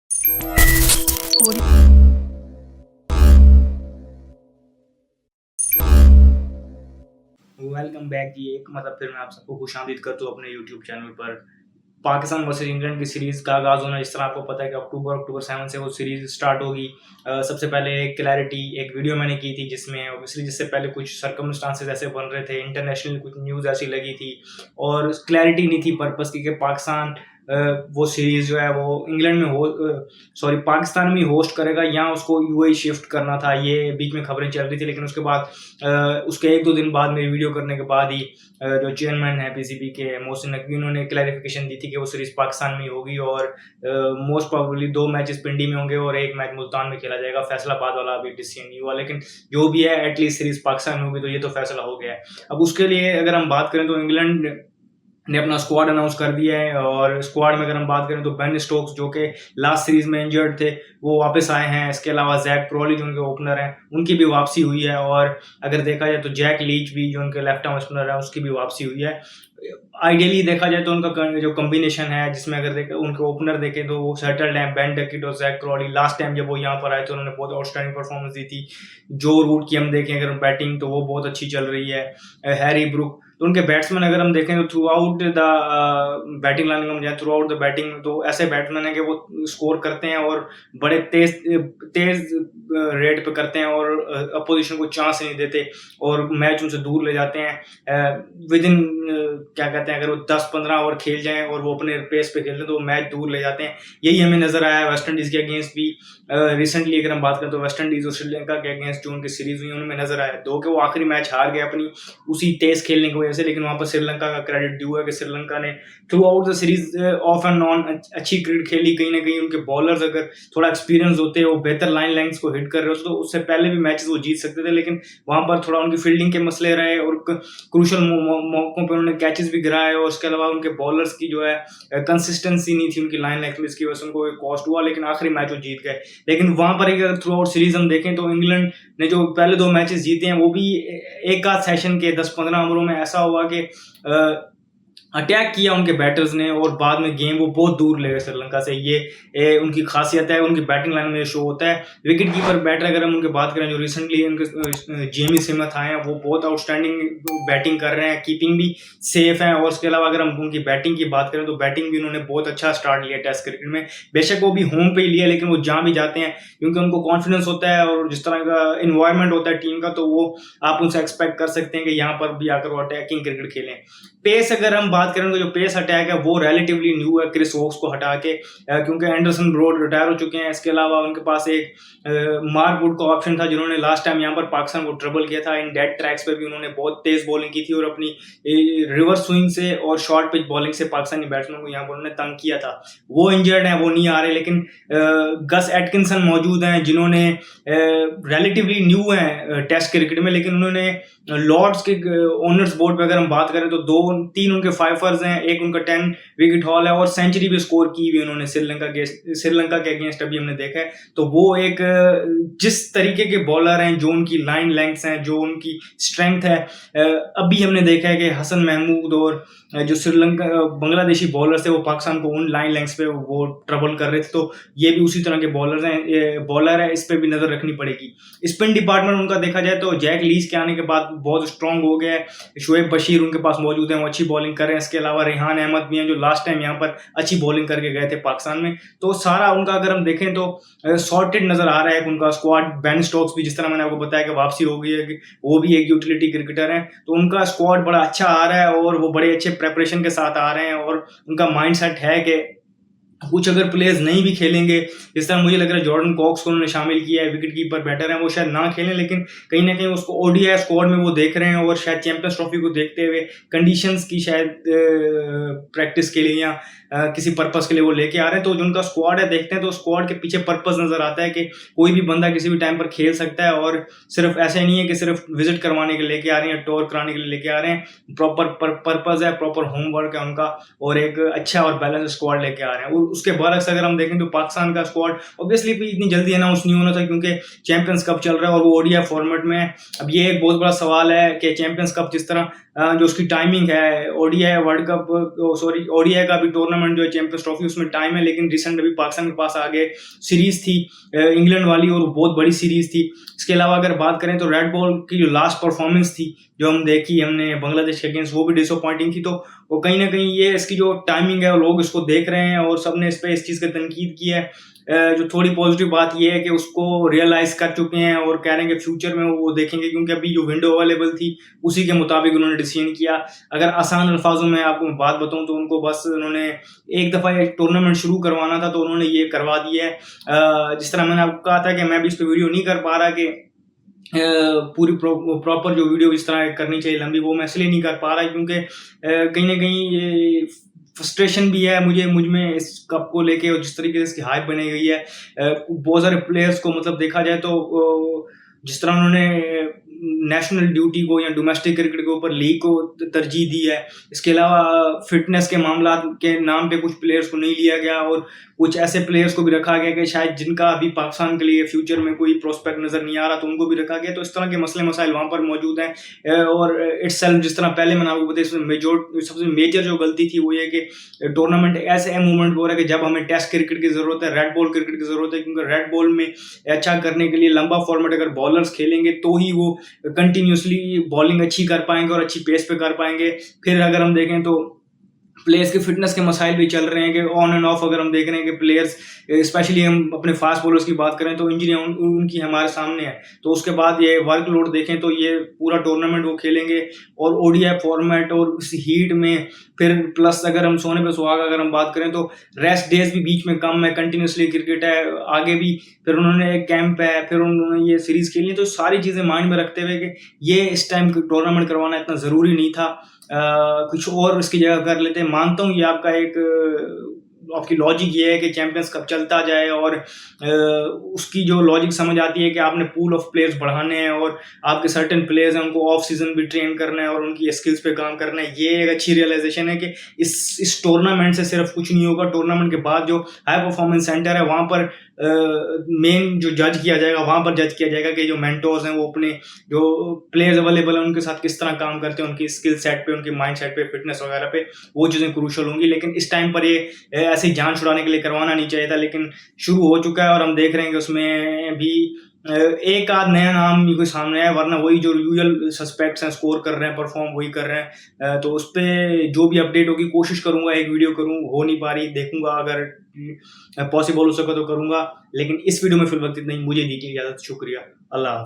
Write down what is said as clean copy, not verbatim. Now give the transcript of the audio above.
Welcome back जी। एक फिर मैं आप सबको खुशामदीद करता हूँ अपने यूट्यूब चैनल पर। पाकिस्तान वर्सेस इंग्लैंड की सीरीज़ का आगाज़ होना, जिस तरह आपको पता है कि अक्टूबर 7 से वो सीरीज़ स्टार्ट होगी। सबसे पहले एक वीडियो मैंने की थी जिसमें ऑब्वियसली जिससे पहले कुछ सर्कमस्टांसेस ऐसे बन रहे थे, इंटरनेशनल कुछ न्यूज़ ऐसी लगी थी और क्लैरिटी नहीं थी पर्पस की कि पाकिस्तान वो सीरीज़ जो है वो इंग्लैंड में पाकिस्तान में होस्ट करेगा या उसको यूएई शिफ्ट करना था। ये बीच में खबरें चल रही थी, लेकिन उसके बाद उसके 1-2 दिन बाद मेरी वीडियो करने के बाद ही जो चेयरमैन है पीसीबी के मोहसिन नकवी, उन्होंने क्लैरिफिकेशन दी थी कि वो सीरीज पाकिस्तान में ही होगी और मोस्ट प्रोबेबली 2 मैचेस पिंडी में होंगे और 1 मैच मुल्तान में खेला जाएगा। फैसलाबाद वाला अभी डिसीजन नहीं हुआ, लेकिन जो भी है एटलीस्ट सीरीज पाकिस्तान में होगी, तो ये तो फैसला हो गया है। अब उसके लिए अगर हम बात करें तो इंग्लैंड ने अपना स्क्वाड अनाउंस कर दिया है और स्क्वाड में अगर हम बात करें तो बेन स्टोक्स जो कि लास्ट सीरीज में इंजर्ड थे वो वापस आए हैं। इसके अलावा जैक क्रॉली जो उनके ओपनर हैं उनकी भी वापसी हुई है और अगर देखा जाए तो जैक लीच भी जो उनके लेफ्ट आर्म स्पिनर है उसकी भी वापसी हुई है। आइडियली देखा जाए तो उनका जो कॉम्बिनेशन है जिसमें अगर देखें उनके ओपनर देखें तो वो सेटल्ड हैं, बेन डकिट और जैक क्रॉली। लास्ट टाइम जब वो यहाँ पर आए तो उन्होंने बहुत आउटस्टैंडिंग परफॉर्मेंस दी थी। जो रूट की हम देखें अगर बैटिंग तो वो बहुत अच्छी चल रही है। हैरी ब्रुक तो उनके बैट्समैन अगर हम देखें तो through out the batting line में जाए, थ्रू आउट द बैटिंग तो ऐसे बैट्समैन है कि वो स्कोर करते हैं और बड़े तेज तेज रेट पे करते हैं और अपोजिशन को चांस नहीं देते और मैच उनसे दूर ले जाते हैं। विद इन क्या कहते हैं, अगर वो 10-15 ओवर खेल जाएं और वो अपने पेस पे खेलते हैं तो वो मैच दूर ले जाते हैं। यही हमें नजर आया है वेस्ट इंडीज के अगेंस्ट भी। रिसेंटली अगर हम बात करें तो वेस्ट इंडीज और श्रीलंका के अगेंस्ट जो उनकी सीरीज हुई उनमें नजर आया दो कि वो आखिरी मैच हार गए अपनी उसी तेज खेलने की वजह से, लेकिन वहां पर श्रीलंका का क्रेडिट ड्यू है कि श्रीलंका ने through out the series of and on अच्छी क्रिकेट खेली। कहीं ना कहीं उनके बॉलर्स अगर थोड़ा एक्सपीरियंस होते, वो बेहतर लाइन लेंथ्स को हिट कर रहे होते तो उससे पहले भी मैचेस वो जीत सकते थे, लेकिन वहां पर थोड़ा उनकी फील्डिंग के मसले रहे और क्रूशल मौकों पर उन्होंने कैचेस भी गिराए और उसके अलावा उनके बॉलर्स की जो है कंसिस्टेंसी नहीं थी उनकी लाइन लेंथ में, इसकी वजह से उनको कॉस्ट हुआ, लेकिन आखिरी मैच वो जीत गए। लेकिन वहां पर अगर थ्रू आउट सीरीज हम देखें तो इंग्लैंड ने जो पहले 2 मैचेस जीते हैं वो भी एक आध सेशन के 10-15 ओवरों में ऐसा हुआ कि अटैक किया उनके बैटर्स ने और बाद में गेम वो बहुत दूर ले गए श्रीलंका से। ये उनकी खासियत है, उनकी बैटिंग लाइन में शो होता है। विकेट कीपर बैटर अगर हम उनकी बात करें जो रिसेंटली उनके जेमी सिमथ आए हैं वो बहुत आउटस्टैंडिंग बैटिंग कर रहे हैं, कीपिंग भी सेफ है और उसके अलावा अगर हम उनकी बैटिंग की बात करें तो बैटिंग भी उन्होंने बहुत अच्छा स्टार्ट लिया टेस्ट क्रिकेट में। बेशक वो भी होम पे ही लिया, लेकिन वो जहाँ भी जाते हैं क्योंकि उनको कॉन्फिडेंस होता है और जिस तरह का इन्वायरमेंट होता है टीम का, तो वो आप उनसे एक्सपेक्ट कर सकते हैं कि यहाँ पर भी आकर वो अटैकिंग क्रिकेट खेलें। पेस अगर हम बात करें तो जो पेस अटैक है वो रिलेटिवली न्यू है क्रिस वोक्स को हटा के, क्योंकि एंडरसन ब्रॉड रिटायर हो चुके हैं। इसके अलावा उनके पास एक मार्क वुड का ऑप्शन था जिन्होंने लास्ट टाइम यहाँ पर पाकिस्तान को ट्रबल किया था। इन डेड ट्रैक्स पे भी उन्होंने बहुत तेज बॉलिंग की थी और अपनी रिवर्स स्विंग से और शॉर्ट पिच बॉलिंग से पाकिस्तानी बैट्समैन को यहाँ पर उन्होंने तंग किया था। वो इंजर्ड है, वो नहीं आ रहे, लेकिन गस एटकिंसन मौजूद हैं जिन्होंने रिलेटिवली न्यू है टेस्ट क्रिकेट में, लेकिन उन्होंने लॉर्ड्स के ओनर्स बोर्ड पे अगर हम बात करें तो 2-3 उनके फाइफर्स हैं, एक उनका 10 विकेट हॉल है और सेंचुरी भी स्कोर की हुई उन्होंने श्रीलंका के अगेंस्ट अभी हमने देखा है। तो वो एक जिस तरीके के बॉलर हैं, जो उनकी लाइन लेंथ्स हैं, जो उनकी स्ट्रेंथ है, अभी हमने देखा है कि हसन महमूद और जो श्रीलंका बांग्लादेशी बॉलर्स थे वो पाकिस्तान को उन लाइन लेंथ्स पे वो ट्रबल कर रहे थे। तो ये भी उसी तरह के बॉलर है, इस पे भी नजर रखनी पड़ेगी। स्पिन डिपार्टमेंट उनका देखा जाए तो जैक लीच के आने के बाद बहुत स्ट्रांग हो गया है। शोएब बशीर उनके पास मौजूद है, वो अच्छी बॉलिंग कर रहे हैं। इसके अलावा रेहान अहमद भी हैं जो लास्ट टाइम यहाँ पर अच्छी बॉलिंग करके गए थे पाकिस्तान में। तो सारा उनका अगर हम देखें तो सॉर्टेड नजर आ रहा है उनका स्क्वाड। बेन स्टोक्स भी जिस तरह मैंने आपको बताया कि वापसी हो गई है, वो भी एक यूटिलिटी क्रिकेटर है, तो उनका स्क्वाड बड़ा अच्छा आ रहा है और वो बड़े अच्छे प्रेपरेशन के साथ आ रहे हैं और उनका माइंडसेट है कि कुछ अगर प्लेयर्स नहीं भी खेलेंगे, जिस तरह मुझे लग रहा है जॉर्डन कॉक्स को उन्होंने शामिल किया है, विकेट कीपर बैटर है, वो शायद ना खेलें, लेकिन कहीं ना कहीं उसको ओडीआई स्क्वाड में वो देख रहे हैं और शायद चैंपियंस ट्रॉफी को देखते हुए कंडीशंस की शायद प्रैक्टिस के लिए या किसी पर्पस के लिए वो लेके आ रहे हैं। तो जो उनका स्क्वाड है देखते हैं तो स्क्वाड के पीछे पर्पस नजर आता है कि कोई भी बंदा किसी भी टाइम पर खेल सकता है और सिर्फ ऐसे नहीं है कि सिर्फ विजिट करवाने के लिए लेके आ रहे हैं, टूर कराने के लिए लेके आ रहे हैं। प्रॉपर पर्पस है, प्रॉपर होमवर्क है उनका और एक अच्छा और बैलेंस स्क्वाड लेके आ रहे हैं। उसके बरक्स अगर हम देखें तो पाकिस्तान का स्क्वाड ऑब्वियसली भी इतनी जल्दी अनाउंस नहीं होना था, क्योंकि चैंपियंस कप चल रहा है और वो ओडीआई फॉर्मेट में है। अब ये एक बहुत बड़ा सवाल है कि चैंपियंस कप जिस तरह जो उसकी टाइमिंग है, ODI world cup, sorry ODI का भी टूर्नामेंट जो है चैंपियंस ट्रॉफी, उसमें टाइम है, लेकिन रिसेंट अभी पाकिस्तान के पास आगे सीरीज थी इंग्लैंड वाली, और बहुत बड़ी सीरीज थी। इसके अलावा अगर बात करें तो रेड बॉल की जो लास्ट परफॉर्मेंस थी जो हम देखी हमने बांग्लादेश के अगेंस्ट, वो भी डिसअपॉइंटिंग थी। तो वो कहीं ना कहीं ये इसकी जो टाइमिंग है लोग इसको देख रहे हैं और सबने इस पे इस चीज़ की तनकीद की है। जो थोड़ी पॉजिटिव बात ये है कि उसको रियलाइज कर चुके हैं और कह रहे हैं कि फ्यूचर में वो देखेंगे, क्योंकि अभी जो विंडो अवेलेबल थी उसी के मुताबिक उन्होंने डिसीजन किया। अगर आसान अल्फाजों में आपको बात बताऊं तो उनको बस उन्होंने एक दफ़ा ये टूर्नामेंट शुरू करवाना था, तो उन्होंने ये करवा दिया है। जिस तरह मैंने आपको कहा था कि मैं भी इस पर वीडियो नहीं कर पा रहा कि पूरी प्रॉपर जो वीडियो इस तरह करनी चाहिए लंबी, वो मैं इसलिए नहीं कर पा रहा क्योंकि कहीं ना कहीं ये फ्रस्ट्रेशन भी है मुझ में इस कप को लेके, और जिस तरीके से इसकी हाइप बनी गई है। बहुत सारे प्लेयर्स को मतलब देखा जाए तो जिस तरह उन्होंने नेशनल ड्यूटी को या डोमेस्टिक क्रिकेट के ऊपर लीग को तरजीह दी है, इसके अलावा फिटनेस के मामला के नाम पे कुछ प्लेयर्स को नहीं लिया गया, और कुछ ऐसे प्लेयर्स को भी रखा गया कि शायद जिनका अभी पाकिस्तान के लिए फ्यूचर में कोई प्रोस्पेक्ट नजर नहीं आ रहा, तो उनको भी रखा गया। तो इस तरह के मसले मसाइल वहां पर मौजूद हैं। और इट्सेल्फ जिस तरह पहले मैंने आपको बताया, इसमें सबसे मेजर जो गलती थी वो ये कि टूर्नामेंट ऐसे मूवमेंट हो रहा है कि जब हमें टेस्ट क्रिकेट की जरूरत है, रेड बॉल क्रिकेट की जरूरत है, क्योंकि रेड बॉल में अच्छा करने के लिए लंबा फॉर्मेट अगर बॉलर्स खेलेंगे तो ही वो कंटिन्यूसली बॉलिंग अच्छी कर पाएंगे और अच्छी पेस पे कर पाएंगे। फिर अगर हम देखें तो प्लेयर्स के फिटनेस के मसाइल भी चल रहे हैं कि ऑन एंड ऑफ अगर हम देख रहे हैं कि प्लेयर्स, स्पेशली हम अपने फास्ट बॉलर्स की बात करें तो इंजरी उनकी हमारे सामने है। तो उसके बाद ये वर्कलोड देखें तो ये पूरा टूर्नामेंट वो खेलेंगे और ओडीआई फॉर्मेट और उस हीट में, फिर प्लस अगर हम सोने पे सुहागा अगर हम बात करें तो रेस्ट डेज भी बीच में कम है, कंटिन्यूसली क्रिकेट है आगे भी, फिर उन्होंने एक कैंप है, फिर उन्होंने ये सीरीज खेली है। तो सारी चीज़ें माइंड में रखते हुए कि ये इस टाइम टूर्नामेंट करवाना इतना ज़रूरी नहीं था, कुछ और इसकी जगह कर लेते हैं। मानता हूँ ये आपका एक आपकी लॉजिक ये है कि चैंपियंस कप चलता जाए और उसकी जो लॉजिक समझ आती है कि आपने पूल ऑफ प्लेयर्स बढ़ाने हैं और आपके सर्टेन प्लेयर्स हैं उनको ऑफ सीजन भी ट्रेन करना है और उनकी स्किल्स पे काम करना है। ये एक अच्छी रियलाइजेशन है कि इस टूर्नामेंट से सिर्फ कुछ नहीं होगा। टूर्नामेंट के बाद जो हाई परफॉर्मेंस सेंटर है वहाँ पर मेन जो जज किया जाएगा, वहाँ पर जज किया जाएगा कि जो मेंटोर्स हैं वो अपने जो प्लेयर्स अवेलेबल हैं उनके साथ किस तरह काम करते हैं, उनकी स्किल सेट पे, उनकी माइंड सेट पे, फिटनेस वगैरह पे, वो चीज़ें क्रूशल होंगी। लेकिन इस टाइम पर ये ऐसे ही जान छुड़ाने के लिए करवाना नहीं चाहिए था, लेकिन शुरू हो चुका है और हम देख रहे हैं कि उसमें भी एक आध नया नाम भी कोई सामने आया, वरना वही जो यूजुअल सस्पेक्ट्स हैं स्कोर कर रहे हैं, परफॉर्म वही कर रहे हैं। तो उस पर जो भी अपडेट होगी कोशिश करूंगा एक वीडियो करूँ, हो नहीं पा रही देखूंगा, अगर पॉसिबल हो सका तो करूंगा। लेकिन इस वीडियो में फिल वक्त इतना ही, मुझे दीजिए इजाजत, शुक्रिया, अल्लाह।